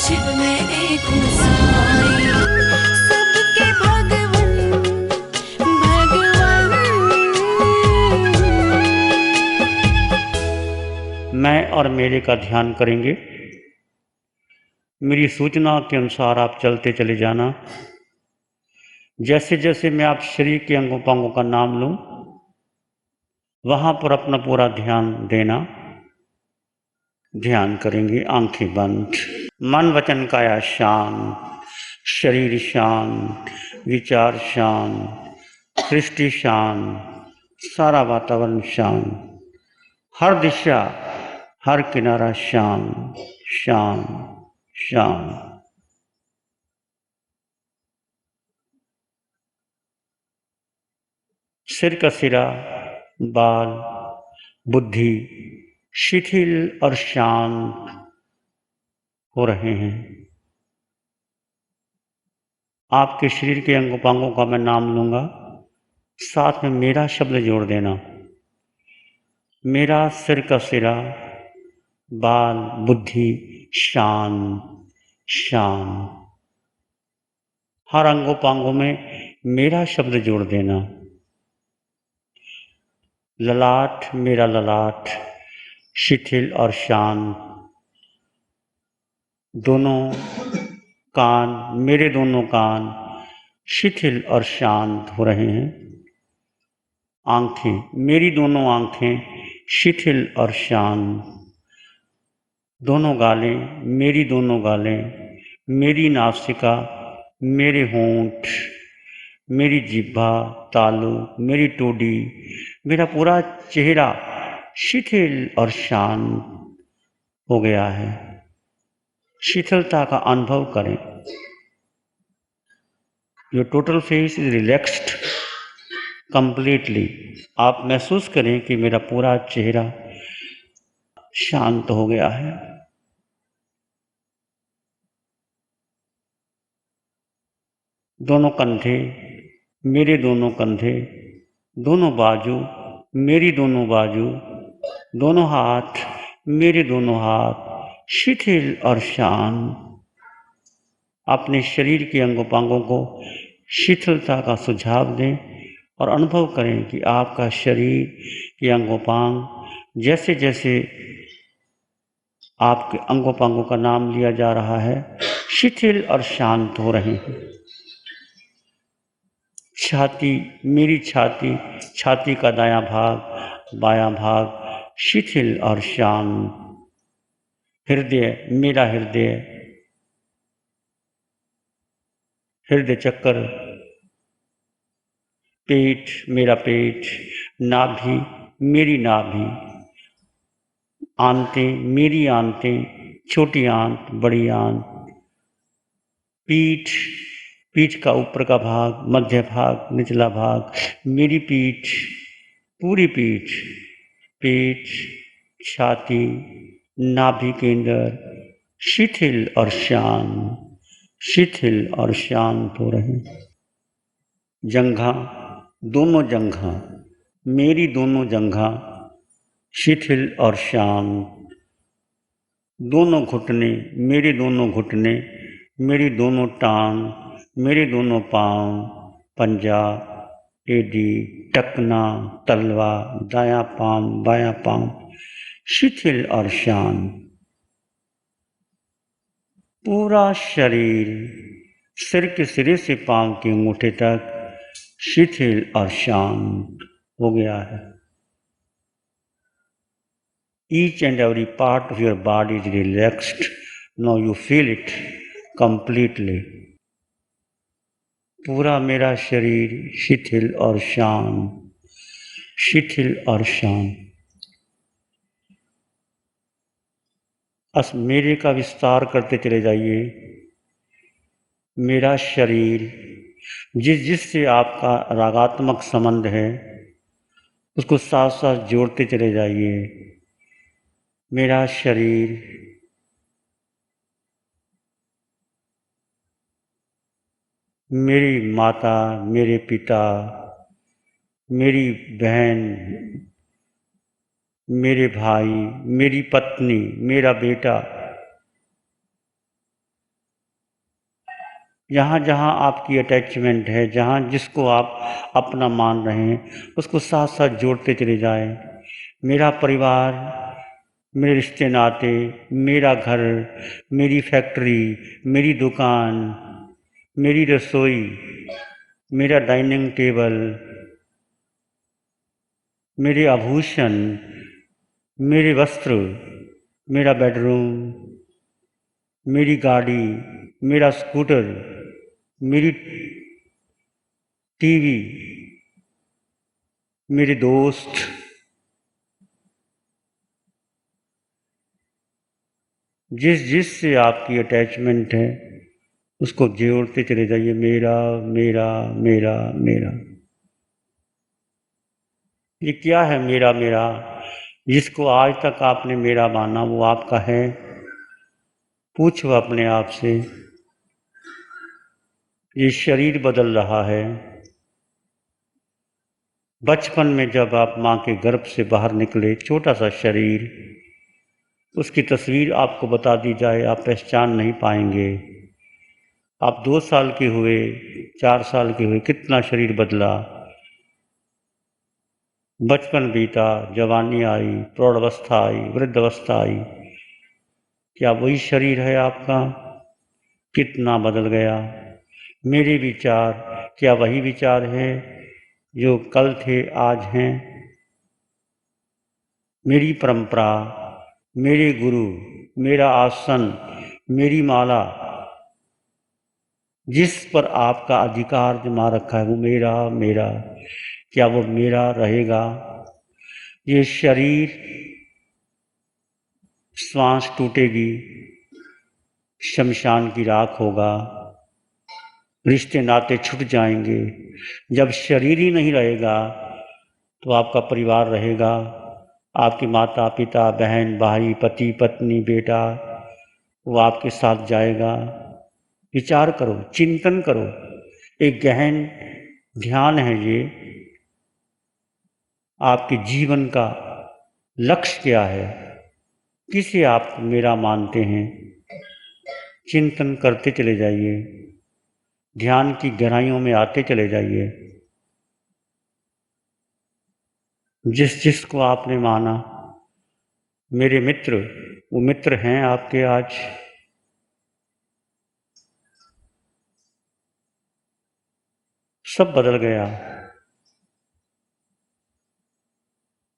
शिव में एक साई, सबके भगवन भगवन। मैं और मेरे का ध्यान करेंगे। मेरी सूचना के अनुसार आप चलते चले जाना। जैसे जैसे मैं आप शरीर के अंगों पांगों का नाम लूं, वहां पर अपना पूरा ध्यान देना। ध्यान करेंगे आंखें बंद। मन वचन काया शांत, शरीर शांत, विचार शांत, सृष्टि शांत, सारा वातावरण शांत, हर दिशा हर किनारा शांत शांत शांत। सिर का सिरा, बाल, बुद्धि शिथिल और शांत हो रहे हैं। आपके शरीर के अंगों पांगों का मैं नाम लूंगा, साथ में मेरा शब्द जोड़ देना। मेरा सिर का सिरा, बाल, बुद्धि शांत शांत। हर अंगों पांगों में मेरा शब्द जोड़ देना। ललाट, मेरा ललाट शिथिल और शांत। दोनों कान, मेरे दोनों कान शिथिल और शांत हो रहे हैं। आंखें, मेरी दोनों आंखें शिथिल और शांत। दोनों गालें, मेरी दोनों गालें, मेरी नासिका, मेरे होंठ, मेरी जिह्वा, तालू, मेरी टोडी, मेरा पूरा चेहरा शिथिल और शांत हो गया है। शिथिलता का अनुभव करें। Your total face is relaxed completely. आप महसूस करें कि मेरा पूरा चेहरा शांत हो गया है। दोनों कंधे, मेरे दोनों कंधे, दोनों बाजू, मेरी दोनों बाजू, दोनों हाथ, मेरे दोनों हाथ शिथिल और शांत। अपने शरीर के अंगों पांगों को शिथिलता का सुझाव दें और अनुभव करें कि आपका शरीर के अंगों पांग जैसे जैसे आपके अंगों पांगों का नाम लिया जा रहा है, शिथिल और शांत हो रहे हैं। छाती, मेरी छाती, छाती का दायां भाग, बायां भाग शिथिल और शांत। हृदय, मेरा हृदय, हृदय चक्र, पेट, मेरा पेट, नाभि, मेरी नाभि, आंतें, मेरी आंतें, छोटी आंत, बड़ी आंत, पीठ, पीठ का ऊपर का भाग, मध्य भाग, निचला भाग, मेरी पीठ, पूरी पीठ, पेट, छाती, नाभि केंद्र शिथिल और शांत, शिथिल और शांत हो रहे। जंघा, दोनों जंघा, मेरी दोनों जंघा शिथिल और शांत। दोनों घुटने, मेरे दोनों घुटने, मेरी दोनों टांग, मेरे दोनों पांव, पंजा, एडी, टकना, तलवा, दायां पांव, बायां पांव शिथिल और शांत। पूरा शरीर सिर के सिरे से पांव के अंगूठे तक शिथिल और शांत हो गया है। Each and every part of your body is relaxed. Now you feel it completely. पूरा मेरा शरीर शिथिल और शांत, शिथिल और शांत। बस मेरे का विस्तार करते चले जाइए। मेरा शरीर जिस जिससे आपका रागात्मक संबंध है उसको साथ साथ जोड़ते चले जाइए। मेरा शरीर मेरी माता, मेरे पिता, मेरी बहन, मेरे भाई, मेरी पत्नी, मेरा बेटा, जहाँ जहाँ आपकी अटैचमेंट है, जहाँ जिसको आप अपना मान रहे हैं, उसको साथ साथ जोड़ते चले जाएं। मेरा परिवार, मेरे रिश्ते नाते, मेरा घर, मेरी फैक्ट्री, मेरी दुकान, मेरी रसोई, मेरा डाइनिंग टेबल, मेरे आभूषण, मेरे वस्त्र, मेरा बेडरूम, मेरी गाड़ी, मेरा स्कूटर, मेरी टीवी, मेरे दोस्त, जिस जिस से आपकी अटैचमेंट है उसको जोड़ते चले जाइए। मेरा मेरा मेरा मेरा। ये क्या है मेरा मेरा? जिसको आज तक आपने मेरा माना वो आपका है? पूछो अपने आप से। ये शरीर बदल रहा है। बचपन में जब आप माँ के गर्भ से बाहर निकले, छोटा सा शरीर, उसकी तस्वीर आपको बता दी जाए, आप पहचान नहीं पाएंगे। आप 2 साल के हुए, 4 साल के हुए, कितना शरीर बदला। बचपन बीता, जवानी आई, प्रौढ़ावस्था आई, वृद्धावस्था आई। क्या वही शरीर है आपका? कितना बदल गया। मेरे विचार, क्या वही विचार है जो कल थे आज हैं? मेरी परंपरा, मेरे गुरु, मेरा आसन, मेरी माला, जिस पर आपका अधिकार जमा रखा है वो मेरा मेरा, क्या वो मेरा रहेगा? ये शरीर, श्वास टूटेगी, शमशान की राख होगा, रिश्ते नाते छूट जाएंगे। जब शरीर ही नहीं रहेगा तो आपका परिवार रहेगा, आपके माता पिता, बहन भाई, पति पत्नी, बेटा, वो आपके साथ जाएगा। विचार करो, चिंतन करो। एक गहन ध्यान है ये। आपके जीवन का लक्ष्य क्या है? किसे आप मेरा मानते हैं? चिंतन करते चले जाइए, ध्यान की गहराइयों में आते चले जाइए। जिस जिसको आपने माना मेरे मित्र, वो मित्र हैं आपके आज। सब बदल गया।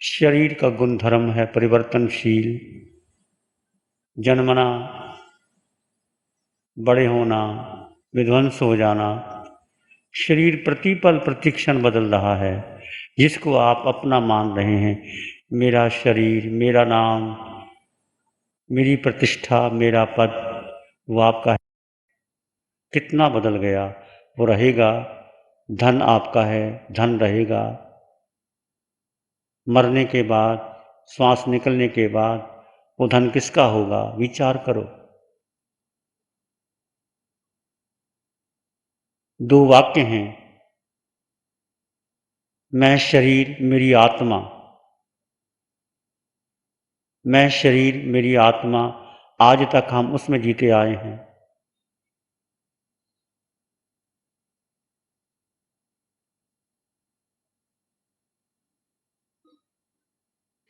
शरीर का गुणधर्म है परिवर्तनशील। जन्मना, बड़े होना, विध्वंस हो जाना। शरीर प्रतिपल प्रतिक्षण बदल रहा है। जिसको आप अपना मान रहे हैं, मेरा शरीर, मेरा नाम, मेरी प्रतिष्ठा, मेरा पद, वो आपका है। कितना बदल गया। वो रहेगा। धन आपका है, धन रहेगा। मरने के बाद, श्वास निकलने के बाद वो धन किसका होगा? विचार करो। 2 वाक्य हैं, मैं शरीर मेरी आत्मा। मैं शरीर मेरी आत्मा, आज तक हम उसमें जीते आए हैं।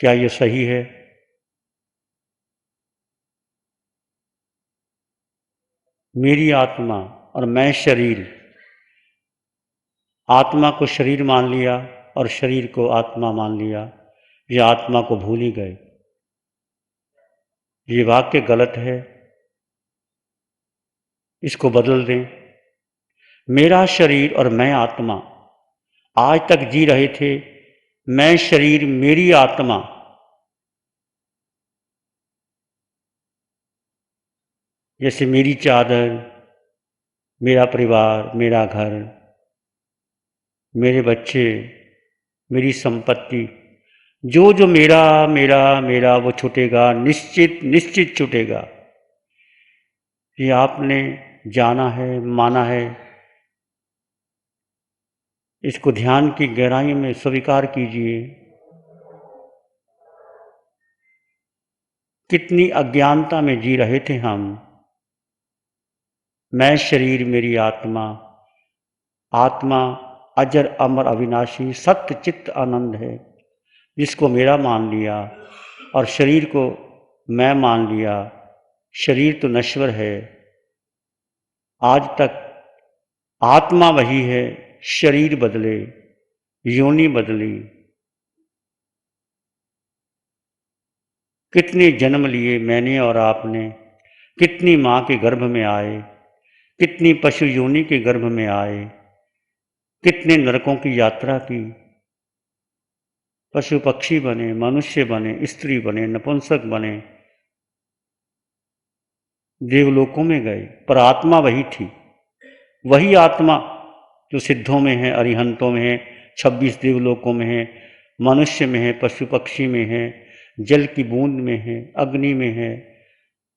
क्या ये सही है? मेरी आत्मा और मैं शरीर। आत्मा को शरीर मान लिया और शरीर को आत्मा मान लिया। ये आत्मा को भूल ही गए। ये वाक्य गलत है, इसको बदल दें। मेरा शरीर और मैं आत्मा, आज तक जी रहे थे मैं शरीर मेरी आत्मा। जैसे मेरी चादर, मेरा परिवार, मेरा घर, मेरे बच्चे, मेरी संपत्ति, जो जो मेरा मेरा मेरा वो छूटेगा, निश्चित निश्चित छूटेगा। ये आपने जाना है, माना है, इसको ध्यान की गहराई में स्वीकार कीजिए। कितनी अज्ञानता में जी रहे थे हम। मैं शरीर मेरी आत्मा, आत्मा अजर अमर अविनाशी सत्य चित्त आनंद है। जिसको मेरा मान लिया और शरीर को मैं मान लिया, शरीर तो नश्वर है। आज तक आत्मा वही है, शरीर बदले, योनि बदली। कितने जन्म लिए मैंने और आपने, कितनी माँ के गर्भ में आए, कितनी पशु योनि के गर्भ में आए, कितने नरकों की यात्रा की, पशु पक्षी बने, मनुष्य बने, स्त्री बने, नपुंसक बने, देवलोकों में गए, पर आत्मा वही थी। वही आत्मा जो सिद्धों में है, अरिहंतों में है, 26 देवलोकों में है, मनुष्य में है, पशु पक्षी में है, जल की बूंद में है, अग्नि में है,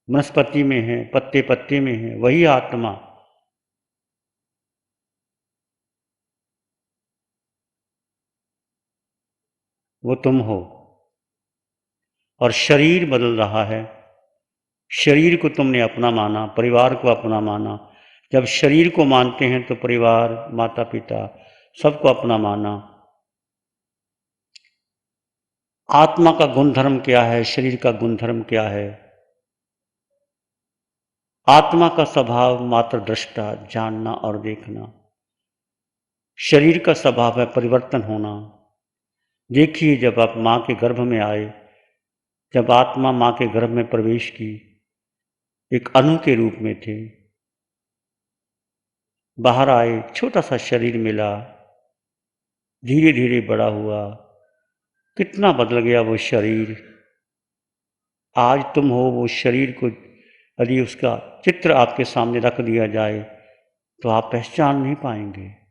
वनस्पति में है, पत्ते पत्ते में है, वही आत्मा। वो तुम हो। और शरीर बदल रहा है। शरीर को तुमने अपना माना, परिवार को अपना माना। जब शरीर को मानते हैं तो परिवार, माता पिता सबको अपना माना। आत्मा का गुणधर्म क्या है, शरीर का गुणधर्म क्या है? आत्मा का स्वभाव मात्र दृष्टा, जानना और देखना। शरीर का स्वभाव है परिवर्तन होना। देखिए, जब आप माँ के गर्भ में आए, जब आत्मा माँ के गर्भ में प्रवेश की, एक अणु के रूप में थे, बाहर आए, छोटा सा शरीर मिला, धीरे धीरे बड़ा हुआ, कितना बदल गया वो शरीर। आज तुम हो वो शरीर को यदि उसका चित्र आपके सामने रख दिया जाए तो आप पहचान नहीं पाएंगे।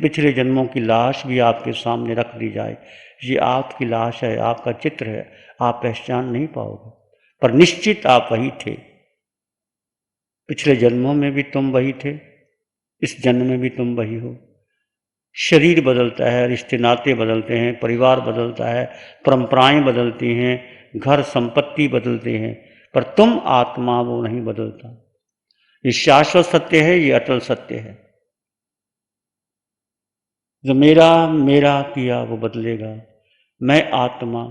पिछले जन्मों की लाश भी आपके सामने रख दी जाए, ये आपकी लाश है, आपका चित्र है, आप पहचान नहीं पाओगे। पर निश्चित आप वही थे। पिछले जन्मों में भी तुम वही थे, इस जन्म में भी तुम वही हो। शरीर बदलता है, रिश्ते नाते बदलते हैं, परिवार बदलता है, परंपराएं बदलती हैं, घर संपत्ति बदलते हैं, पर तुम आत्मा वो नहीं बदलता। ये शाश्वत सत्य है, ये अटल सत्य है। जो मेरा मेरा किया वो बदलेगा। मैं आत्मा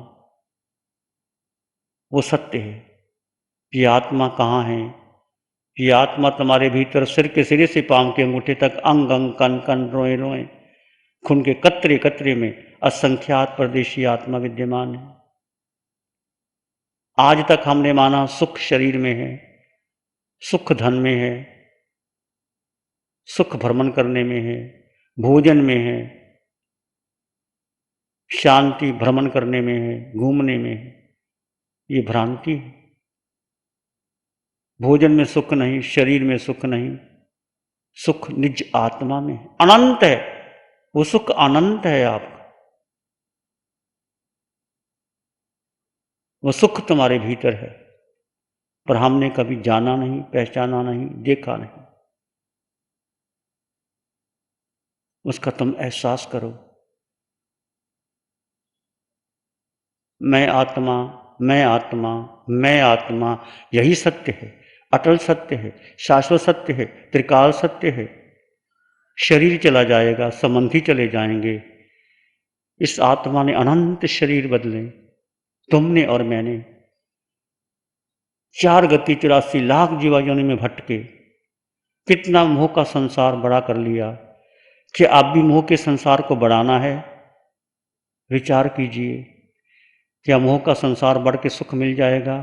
वो सत्य है। ये आत्मा कहाँ है? ये आत्मा तुम्हारे भीतर सिर के सिरे से पांव के अंगूठे तक, अंग अंग, कन कन, रोए रोए, खून के कतरे कतरे में असंख्यात परदेशी आत्मा विद्यमान है। आज तक हमने माना सुख शरीर में है, सुख धन में है, सुख भ्रमण करने में है, भोजन में है, शांति भ्रमण करने में है, घूमने में है। ये भ्रांति है। भोजन में सुख नहीं, शरीर में सुख नहीं, सुख निज आत्मा में है, अनंत है। वो सुख अनंत है आपका। वो सुख तुम्हारे भीतर है, पर हमने कभी जाना नहीं, पहचाना नहीं, देखा नहीं। उसका तुम एहसास करो। मैं आत्मा, मैं आत्मा, मैं आत्मा, यही सत्य है, अटल सत्य है, शाश्वत सत्य है, त्रिकाल सत्य है। शरीर चला जाएगा, संबंधी चले जाएंगे, इस आत्मा ने अनंत शरीर बदले, तुमने और मैंने। 4 गति 84 लाख जीवा योनि में भटके, कितना मोह का संसार बड़ा कर लिया। क्या आप भी मोह के संसार को बढ़ाना है? विचार कीजिए। क्या मोह का संसार बढ़ के सुख मिल जाएगा?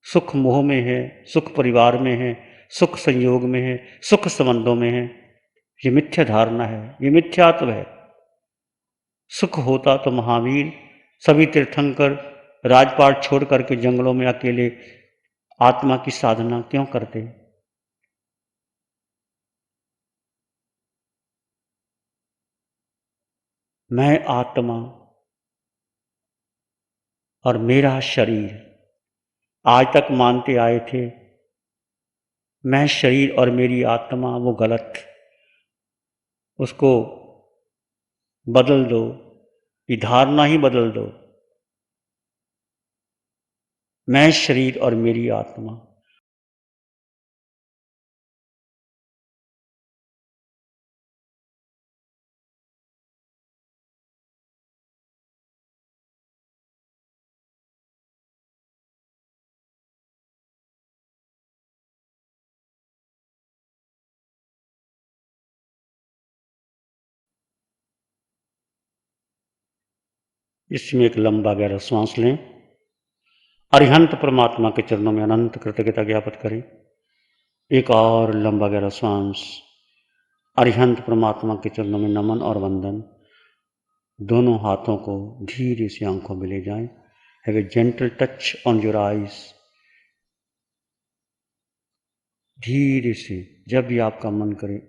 सुख मोह में है, सुख परिवार में है, सुख संयोग में है, सुख संबंधों में है। ये मिथ्या धारणा है, ये मिथ्यात्व है। सुख होता तो महावीर सभी तीर्थंकर राजपाट छोड़ करके जंगलों में अकेले आत्मा की साधना क्यों करते? मैं आत्मा और मेरा शरीर। आज तक मानते आए थे मैं शरीर और मेरी आत्मा, वो गलत। उसको बदल दो, ये धारणा ही बदल दो। मैं शरीर और मेरी आत्मा। इसमें एक लंबा गहरा श्वास लें। अरिहंत परमात्मा के चरणों में अनंत कृतज्ञता ज्ञापित करें। एक और लंबा गहरा श्वास। अरिहंत परमात्मा के चरणों में नमन और वंदन। दोनों हाथों को धीरे से आंखों में ले जाएं। Have a gentle touch on your eyes. धीरे से जब भी आपका मन करे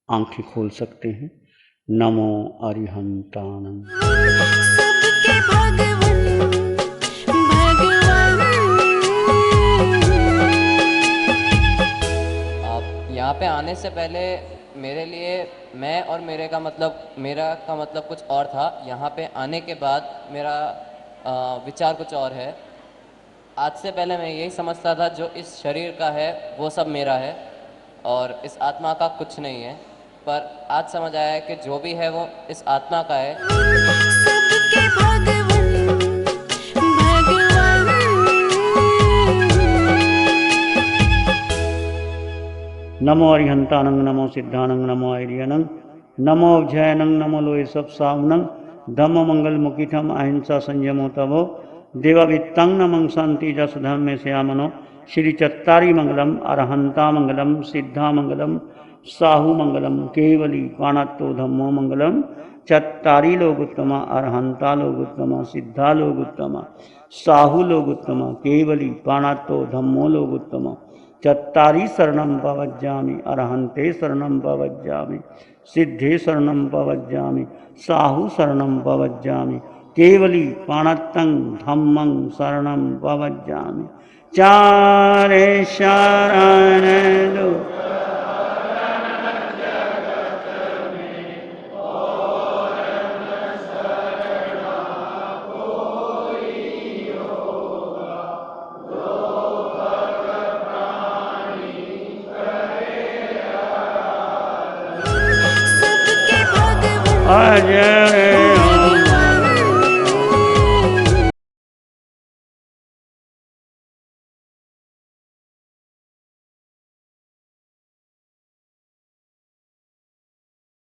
आंखें खोल सकते हैं। नमो अरिहंतानंद। सबके भगवन भगवान। आप यहाँ पे आने से पहले मेरे लिए मैं और मेरा का मतलब कुछ और था। यहाँ पे आने के बाद मेरा विचार कुछ और है। आज से पहले मैं यही समझता था जो इस शरीर का है वो सब मेरा है और इस आत्मा का कुछ नहीं है, पर आज समझ आया है कि जो भी है वो इस आत्मा का है। सबके भगवन भगवान। नमो अरिहंतानंद, नमो सिद्धानंद, नमो आर्यनंद, नमो अभ्ययनंद, नमो लोय सब सावनंद, धम्म मंगल मुकिठम अहिंसा संयमो तवो देवावित्तं नमं शांति जस धर्म श्यामनो। श्री चत्तारी मंगलम, अरहंता मंगलम, सिद्धा मंगलम, साहू मंगलम, केवली पाणत्तो धम्मो मंगलम। चत्तारी लोगोत्तमा, अरहंता लोगोत्तमा, सिद्धा लोगोत्तमा, साहू लोगोत्तमा, केवली पाणत्तो धम्मो लोगोत्तमा। चत्तारी शरणं पवज्जामि, अरहंते शरणं पवज्जामि, सिद्धे शरणं पवज्जामि, साहू शरणं पवज्जामि, केवली पाणत्तं धम्मं शरणं पवज्जामि। चारे शरण दो। सबके भगवन अजय